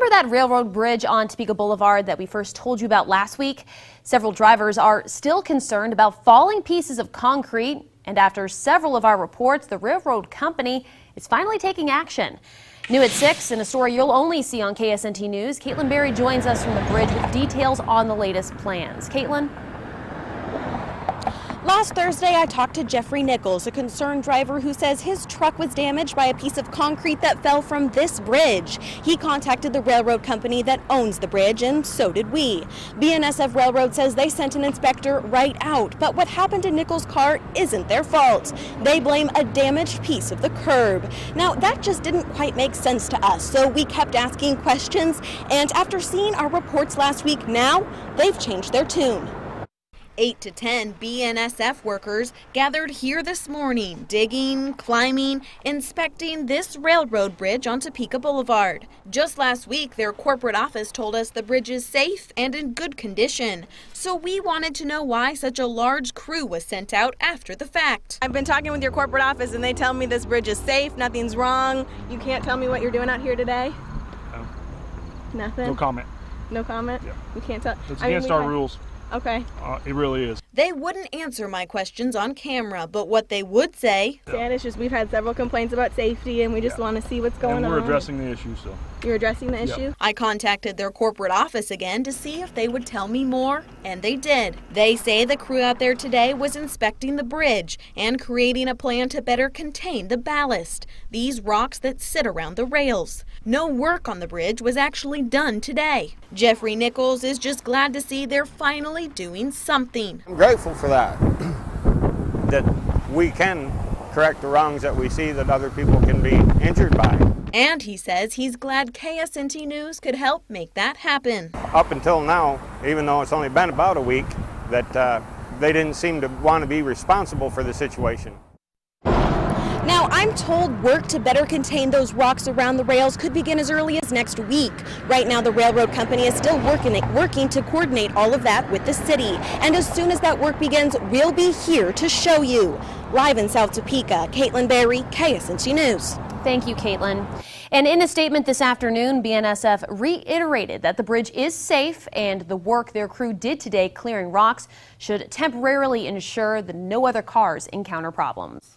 Remember that railroad bridge on Topeka Boulevard that we first told you about last week? Several drivers are still concerned about falling pieces of concrete, and after several of our reports, the railroad company is finally taking action. New at 6, in a story you'll only see on KSNT News, Kaitlin Berry joins us from the bridge with details on the latest plans. Kaitlin? Last Thursday, I talked to Jeffrey Nichols, a concerned driver who says his truck was damaged by a piece of concrete that fell from this bridge. He contacted the railroad company that owns the bridge, and so did we. BNSF Railroad says they sent an inspector right out, but what happened to Nichols' car isn't their fault. They blame a damaged piece of the curb. Now, that just didn't quite make sense to us, so we kept asking questions, and after seeing our reports last week, now they've changed their tune. 8 to 10 BNSF workers gathered here this morning, digging, climbing, inspecting this railroad bridge on Topeka Boulevard. Just last week, their corporate office told us the bridge is safe and in good condition. So we wanted to know why such a large crew was sent out after the fact. I've been talking with your corporate office and they tell me this bridge is safe, nothing's wrong. You can't tell me what you're doing out here today? Nothing? No comment. No comment? Yeah. You can't tell? It's against our rules. Okay. It really is. They wouldn't answer my questions on camera, but what they would say... It's just we've had several complaints about safety and we just want to see what's going on. And we're addressing the issue, so... You're addressing the issue? I contacted their corporate office again to see if they would tell me more, and they did. They say the crew out there today was inspecting the bridge and creating a plan to better contain the ballast, these rocks that sit around the rails. No work on the bridge was actually done today. Jeffrey Nichols is just glad to see they're finally doing something. I'm grateful for that, that we can correct the wrongs that we see that other people can be injured by. And he says he's glad KSNT News could help make that happen. Up until now, even though it's only been about a week, that they didn't seem to want to be responsible for the situation. Now, I'm told work to better contain those rocks around the rails could begin as early as next week. Right now, the railroad company is still working to coordinate all of that with the city. And as soon as that work begins, we'll be here to show you. Live in South Topeka, Kaitlin Berry, KSNT News. Thank you, Kaitlin. And in a statement this afternoon, BNSF reiterated that the bridge is safe and the work their crew did today clearing rocks should temporarily ensure that no other cars encounter problems.